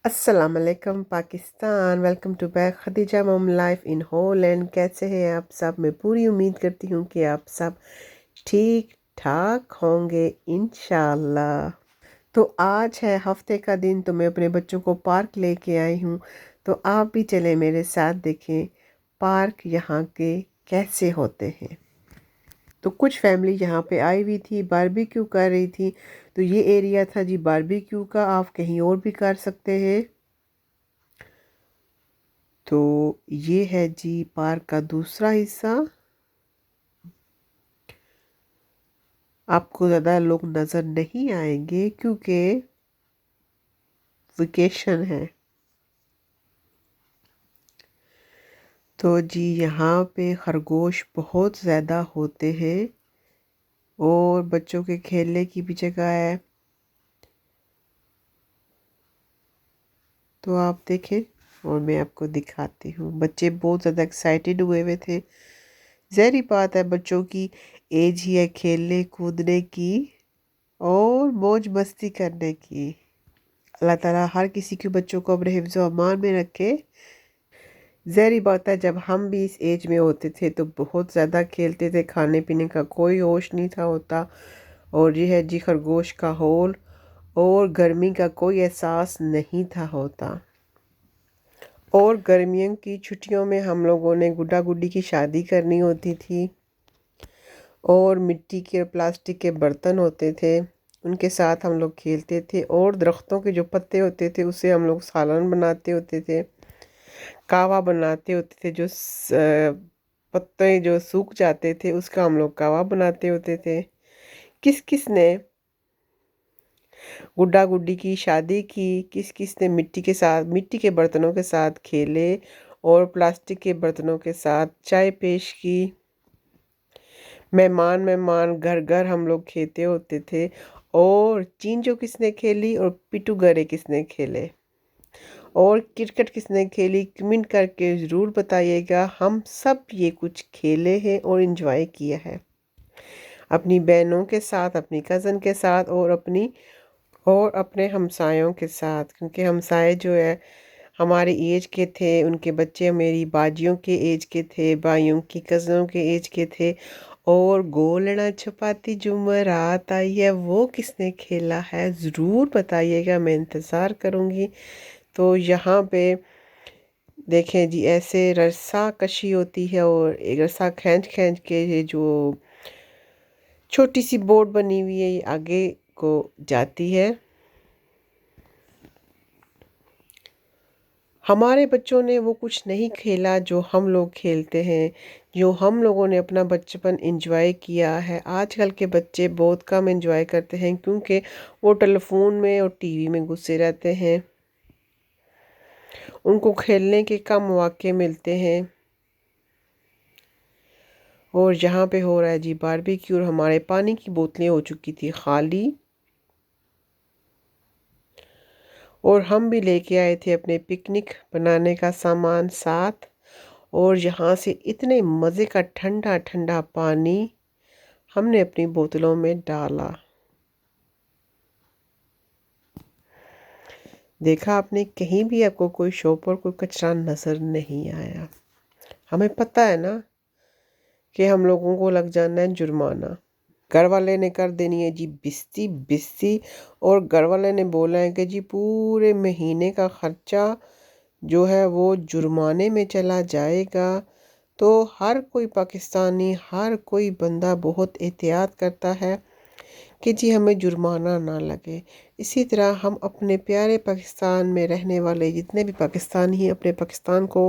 अस्सलाम वालेकुम Pakistan. Welcome to back Khadija mum life in Holland. कैसे हैं आप सब? मैं पूरी उम्मीद करती हूँ कि आप सब ठीक ठाक होंगे इंशाल्लाह। तो आज है हफ्ते का दिन, तो मैं अपने बच्चों को पार्क लेके आई हूँ। तो आप भी चले मेरे साथ, देखें पार्क यहाँ के कैसे होते हैं। तो कुछ फैमिली यहाँ पे आई हुई थी, बारबेक्यू कर रही थी। तो ये एरिया था जी बारबेक्यू का, आप कहीं और भी कर सकते हैं। तो ये है जी पार्क का दूसरा हिस्सा। आपको ज़्यादा लोग नज़र नहीं आएंगे क्योंकि वेकेशन है। तो जी यहाँ पे खरगोश बहुत ज़्यादा होते हैं और बच्चों के खेलने की भी जगह है। तो आप देखें और मैं आपको दिखाती हूँ। बच्चे बहुत ज़्यादा एक्साइटेड हुए हुए थे। ज़ाहिर बात है, बच्चों की एज ही है खेलने कूदने की और मौज मस्ती करने की। अल्लाह ताला हर किसी के बच्चों को अपने हिफ्ज़ व अमान में रखे। ज़ाहिर बात है, जब हम भी इस एज में होते थे तो बहुत ज़्यादा खेलते थे, खाने पीने का कोई होश नहीं था होता। और ये है जी खरगोश का हॉल, और गर्मी का कोई एहसास नहीं था होता। और गर्मियों की छुट्टियों में हम लोगों ने गुड्डा गुड्डी की शादी करनी होती थी और मिट्टी के और प्लास्टिक के बर्तन होते थे, उनके साथ हम लोग खेलते थे। और दरख्तों के जो पत्ते होते थे उससे हम लोग सालन बनाते होते थे, कावा बनाते होते थे। जो पत्ते जो सूख जाते थे उसका हम लोग कावा बनाते होते थे। किस किस ने गुड्डा गुड्डी की शादी की, किस किस ने मिट्टी के साथ, मिट्टी के बर्तनों के साथ खेले और प्लास्टिक के बर्तनों के साथ चाय पेश की। मेहमान मेहमान घर घर हम लोग खेलते होते थे। और चींजो किसने खेली और पिटू गरे किसने खेले और क्रिकेट किसने खेली, कमेंट करके ज़रूर बताइएगा। हम सब ये कुछ खेले हैं और इन्जॉय किया है अपनी बहनों के साथ, अपनी कज़न के साथ और अपने हमसायों के साथ। क्योंकि हमसाए जो है हमारे एज के थे, उनके बच्चे मेरी बाजियों के एज के थे, भाइयों की कज़नों के एज के थे। और गोलना छुपाती जुमरात आई है, वो किसने खेला है ज़रूर बताइएगा, मैं इंतज़ार करूँगी। तो यहाँ पे देखें जी ऐसे रस्सा कशी होती है और एक रस्सा खींच खींच के ये जो छोटी सी बोट बनी हुई है ये आगे को जाती है। हमारे बच्चों ने वो कुछ नहीं खेला जो हम लोग खेलते हैं, जो हम लोगों ने अपना बचपन एंजॉय किया है। आजकल के बच्चे बहुत कम एंजॉय करते हैं क्योंकि वो टेलीफोन में और टीवी में घुसे रहते हैं, उनको खेलने के कम मौके मिलते हैं। और यहाँ पे हो रहा है जी बारबेक्यू, और हमारे पानी की बोतलें हो चुकी थी खाली और हम भी लेके आए थे अपने पिकनिक बनाने का सामान साथ। और यहाँ से इतने मज़े का ठंडा ठंडा पानी हमने अपनी बोतलों में डाला। देखा आपने, कहीं भी आपको कोई शॉप पर कोई कचरा नज़र नहीं आया। हमें पता है ना कि हम लोगों को लग जाना है जुर्माना। घर वाले ने कर देनी है जी बिस्ती बिस्ती, और घर वाले ने बोला है कि जी पूरे महीने का ख़र्चा जो है वो जुर्माने में चला जाएगा। तो हर कोई पाकिस्तानी, हर कोई बंदा बहुत एहतियात करता है कि जी हमें जुर्माना ना लगे। इसी तरह हम अपने प्यारे पाकिस्तान में रहने वाले जितने भी पाकिस्तानी हैं अपने पाकिस्तान को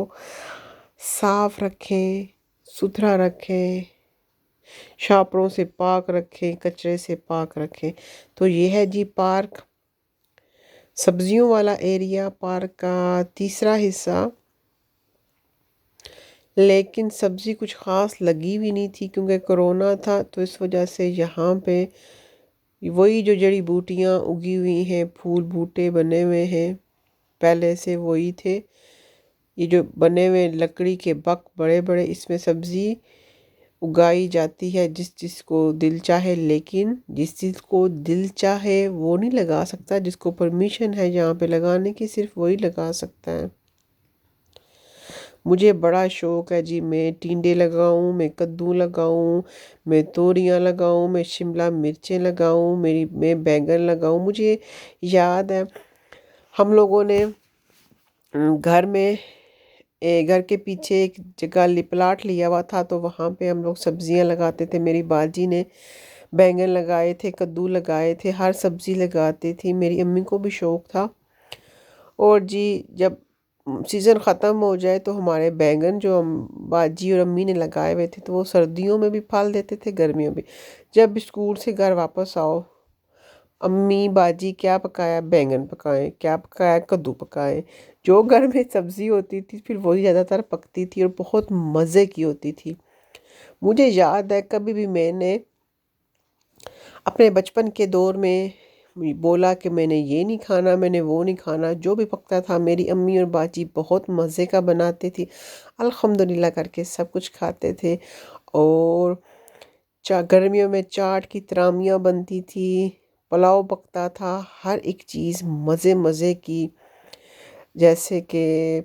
साफ़ रखें, सुथरा रखें, शापरों से पाक रखें, कचरे से पाक रखें। तो ये है जी पार्क, सब्जियों वाला एरिया पार्क का तीसरा हिस्सा। लेकिन सब्ज़ी कुछ ख़ास लगी हुई नहीं थी क्योंकि कोरोना था, तो इस वजह से यहाँ पे वही जो जड़ी बूटियाँ उगी हुई हैं, फूल बूटे बने हुए हैं पहले से वही थे। ये जो बने हुए लकड़ी के बक बड़े बड़े, इसमें सब्ज़ी उगाई जाती है जिस चीज़ को दिल चाहे, लेकिन जिस चीज़ को दिल चाहे वो नहीं लगा सकता, जिसको परमिशन है यहाँ पे लगाने की सिर्फ वही लगा सकता है। मुझे बड़ा शौक़ है जी, मैं टिंडे लगाऊं, मैं कद्दू लगाऊं, मैं तोरियां लगाऊं, मैं शिमला मिर्चें लगाऊं, मैं बैंगन लगाऊं। मुझे याद है हम लोगों ने घर में घर के पीछे एक जगह प्लाट लिया हुआ था, तो वहाँ पे हम लोग सब्जियां लगाते थे। मेरी बाजी ने बैंगन लगाए थे, कद्दू लगाए थे, हर सब्ज़ी लगाती थी। मेरी अम्मी को भी शौक़ था। और जी जब सीज़न ख़त्म हो जाए तो हमारे बैंगन जो हम बाजी और अम्मी ने लगाए हुए थे, तो वो सर्दियों में भी फल देते थे, गर्मियों में। जब स्कूल से घर वापस आओ, अम्मी बाजी क्या पकाया, बैंगन पकाए, क्या पकाया, कद्दू पकाए। जो घर में सब्ज़ी होती थी फिर वही ज़्यादातर पकती थी और बहुत मज़े की होती थी। मुझे याद है कभी भी मैंने अपने बचपन के दौर में बोला कि मैंने ये नहीं खाना, मैंने वो नहीं खाना, जो भी पकता था मेरी अम्मी और बाजी बहुत मज़े का बनाती थी। अल्हम्दुलिल्लाह करके सब कुछ खाते थे। और गर्मियों में चाट की तरामियाँ बनती थी, पुलाव पकता था, हर एक चीज़ मज़े मज़े की। जैसे कि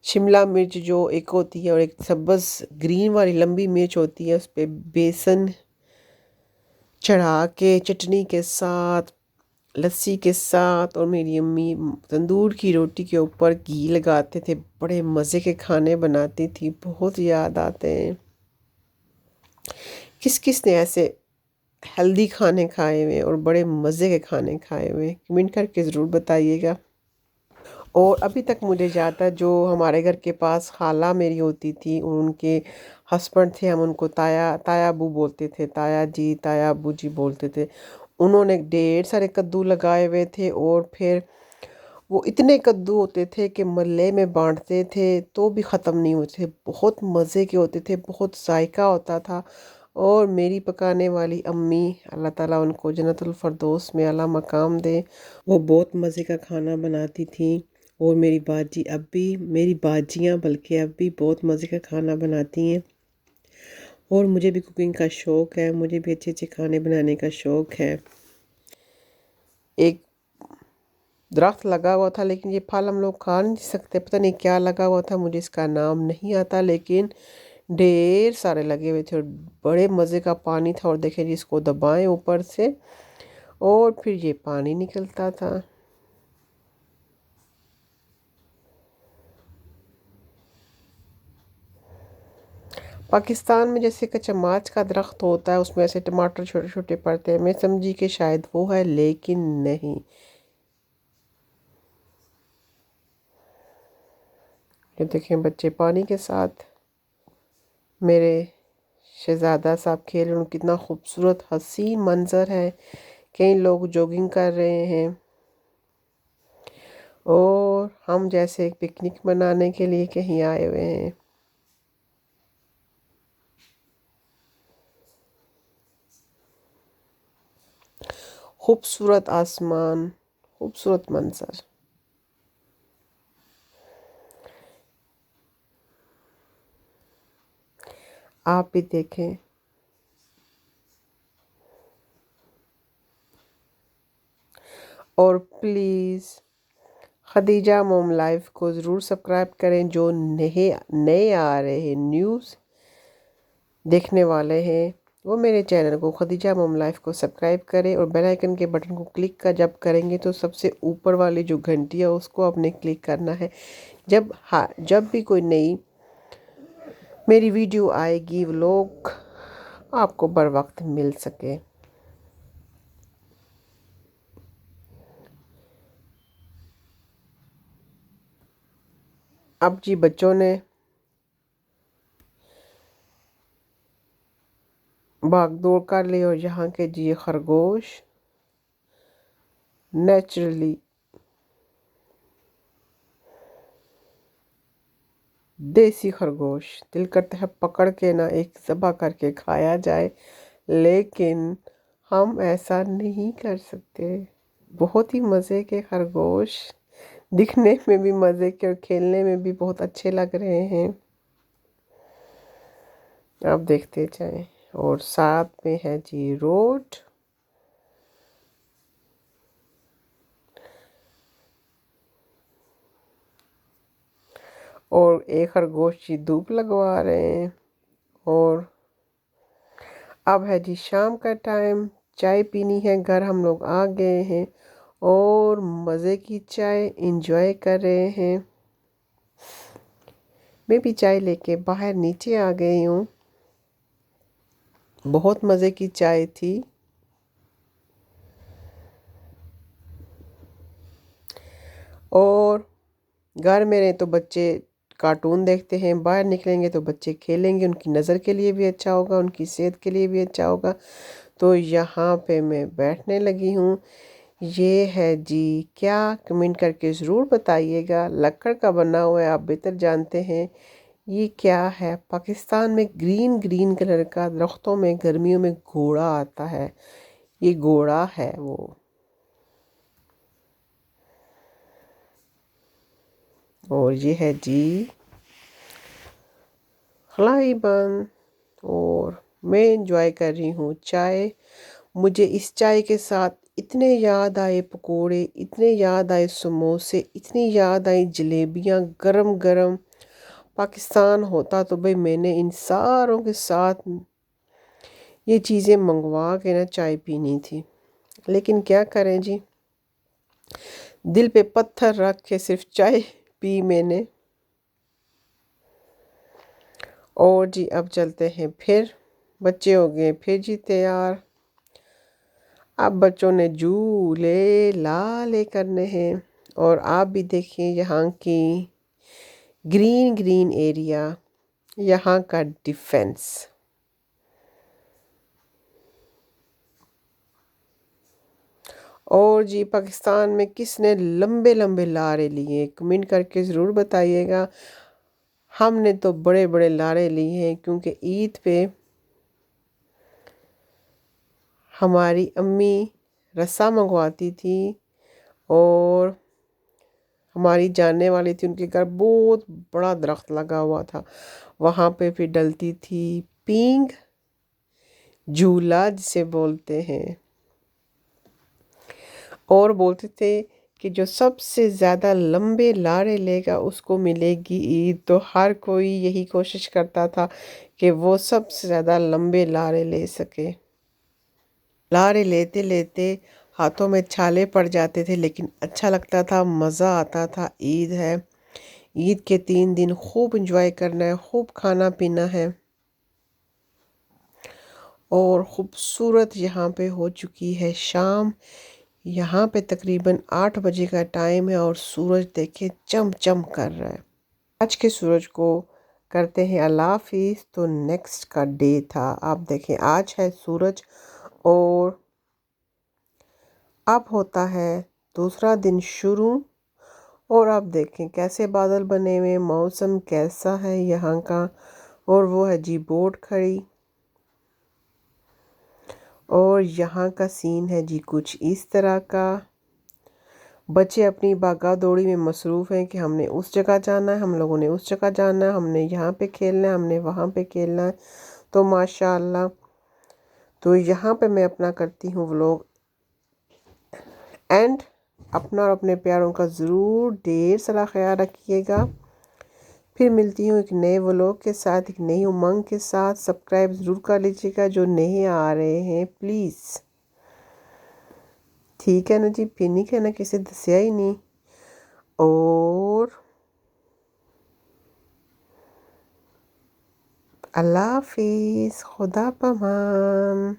शिमला मिर्च जो एक होती है और एक सब्ज़ ग्रीन वाली लंबी मिर्च होती है, उस पर बेसन चढ़ा के चटनी के साथ, लस्सी के साथ, और मेरी अम्मी तंदूर की रोटी के ऊपर घी लगाते थे। बड़े मज़े के खाने बनाती थी, बहुत याद आते हैं। किस किस ने ऐसे हेल्दी खाने खाए हुए और बड़े मज़े के खाने खाए हुए, कमेंट करके ज़रूर बताइएगा। और अभी तक मुझे याद है जो हमारे घर के पास खाला मेरी होती थी, उनके हस्बैंड थे, हम उनको ताया ताया अबू बोलते थे, ताया जी ताया अबू जी बोलते थे। उन्होंने ढेर सारे कद्दू लगाए हुए थे और फिर वो इतने कद्दू होते थे कि मल्ले में बांटते थे तो भी ख़त्म नहीं होते थे। बहुत मज़े के होते थे, बहुत जायका होता था। और मेरी पकाने वाली अम्मी, अल्लाह ताला उनको जन्नतुल फरदौस में आला मकाम दे, वो बहुत मज़े का खाना बनाती थी। और मेरी बाजी अब भी, मेरी बाजियाँ बल्कि अब भी बहुत मज़े का खाना बनाती हैं। और मुझे भी कुकिंग का शौक़ है, मुझे भी अच्छे अच्छे खाने बनाने का शौक़ है। एक दरख्त लगा हुआ था, लेकिन ये फल हम लोग खा नहीं सकते, पता नहीं क्या लगा हुआ था, मुझे इसका नाम नहीं आता, लेकिन ढेर सारे लगे हुए थे और बड़े मज़े का पानी था। और देखें जी, इसको दबाएं ऊपर से और फिर ये पानी निकलता था। पाकिस्तान में जैसे कचमाच का दरख्त होता है, उसमें ऐसे टमाटर छोटे छोटे पड़ते हैं, मैं समझी कि शायद वो है, लेकिन नहीं। ये देखें बच्चे पानी के साथ मेरे शहज़ादा साहब खेल रहे हैं, कितना खूबसूरत हसीन मंज़र है। कई लोग जॉगिंग कर रहे हैं और हम जैसे पिकनिक मनाने के लिए कहीं आए हुए हैं। खूबसूरत आसमान, खूबसूरत मंज़र। आप भी देखें। और प्लीज़ खदीजा मोम लाइफ को ज़रूर सब्सक्राइब करें। जो नए नए आ रहे हैं, न्यूज़ देखने वाले हैं, वो मेरे चैनल को खदीजा मोम लाइफ को सब्सक्राइब करें और बेल आइकन के बटन को क्लिक कर जब करेंगे तो सबसे ऊपर वाली जो घंटी है उसको आपने क्लिक करना है। जब भी कोई नई मेरी वीडियो आएगी, व्लॉग आपको बर वक्त मिल सके। अब जी बच्चों ने भाग दौड़ कर ली और यहाँ के जी ये खरगोश नेचुरली देसी खरगोश, दिल करता है पकड़ के ना एक ज़बह करके खाया जाए, लेकिन हम ऐसा नहीं कर सकते। बहुत ही मज़े के खरगोश, दिखने में भी मज़े के और खेलने में भी बहुत अच्छे लग रहे हैं। आप देखते जाएं। और साथ में है जी रोड, और एक खरगोश जी धूप लगवा रहे हैं। और अब है जी शाम का टाइम, चाय पीनी है, घर हम लोग आ गए हैं और मज़े की चाय इंजॉय कर रहे हैं। मैं भी चाय लेके बाहर नीचे आ गई हूँ। बहुत मज़े की चाय थी। और घर में रहे तो बच्चे कार्टून देखते हैं, बाहर निकलेंगे तो बच्चे खेलेंगे, उनकी नज़र के लिए भी अच्छा होगा, उनकी सेहत के लिए भी अच्छा होगा। तो यहाँ पे मैं बैठने लगी हूँ। ये है जी क्या, कमेंट करके ज़रूर बताइएगा। लकड़ का बना हुआ है, आप बेहतर जानते हैं। ये क्या है? पाकिस्तान में ग्रीन ग्रीन कलर का दरख्तों में गर्मियों में घोड़ा आता है, ये घोड़ा है वो। और ये है जी खलाई बन। और मैं इंजॉय कर रही हूँ चाय। मुझे इस चाय के साथ इतने याद आए पकोड़े, इतने याद आए समोसे, इतनी याद आई जलेबियाँ गरम गरम। पाकिस्तान होता तो भाई मैंने इन सारों के साथ ये चीज़ें मंगवा के ना चाय पीनी थी। लेकिन क्या करें जी, दिल पे पत्थर रख के सिर्फ चाय पी मैंने। और जी अब चलते हैं फिर, बच्चे हो गए फिर जी तैयार। अब बच्चों ने झूले लाले करने हैं। और आप भी देखिए यहाँ की ग्रीन ग्रीन एरिया, यहाँ का डिफेंस। और जी पाकिस्तान में किसने लंबे लंबे लारे लिए, कमेंट करके ज़रूर बताइएगा। हमने तो बड़े बड़े लारे लिए हैं, क्योंकि ईद पे हमारी अम्मी रस्सा मंगवाती थी और हमारी जानने वाली थी, उनके घर बहुत बड़ा दरख्त लगा हुआ था, वहाँ पे फिर डलती थी पींग, झूला जिसे बोलते हैं। और बोलते थे कि जो सबसे ज़्यादा लंबे लारे लेगा उसको मिलेगी ईद। तो हर कोई यही कोशिश करता था कि वो सबसे ज़्यादा लंबे लारे ले सके। लारे लेते लेते हाथों में छाले पड़ जाते थे, लेकिन अच्छा लगता था, मज़ा आता था। ईद है, ईद के 3 दिन खूब इंजॉय करना है, खूब खाना पीना है। और ख़ूबसूरत यहाँ पे हो चुकी है शाम। यहाँ पे तकरीबन 8 बजे का टाइम है और सूरज देखे चम चम कर रहा है। आज के सूरज को करते हैं अल्लाह हाफिज़। तो नेक्स्ट का डे था, आप देखें आज है सूरज और अब होता है दूसरा दिन शुरू। और आप देखें कैसे बादल बने हुए, मौसम कैसा है यहाँ का। और वो है जी बोट खड़ी। और यहाँ का सीन है जी कुछ इस तरह का। बच्चे अपनी भागा दौड़ी में मसरूफ़ हैं कि हमने उस जगह जाना है, हम लोगों ने उस जगह जाना है, हमने यहाँ पे खेलना है, हमने वहाँ पे खेलना है। तो माशाल्लाह, तो यहाँ पे मैं अपना करती हूँ व्लॉग एंड। अपना और अपने प्यारों का ज़रूर ढेर सारा ख्याल रखिएगा। फिर मिलती हूँ एक नए व्लॉग के साथ, एक नई उमंग के साथ। सब्सक्राइब ज़रूर कर लीजिएगा जो नए आ रहे हैं प्लीज़। ठीक है ना जी, फिर नहीं कहना किसी दसिया ही नहीं। और अल्लाह हाफिज़, खुदा पमान।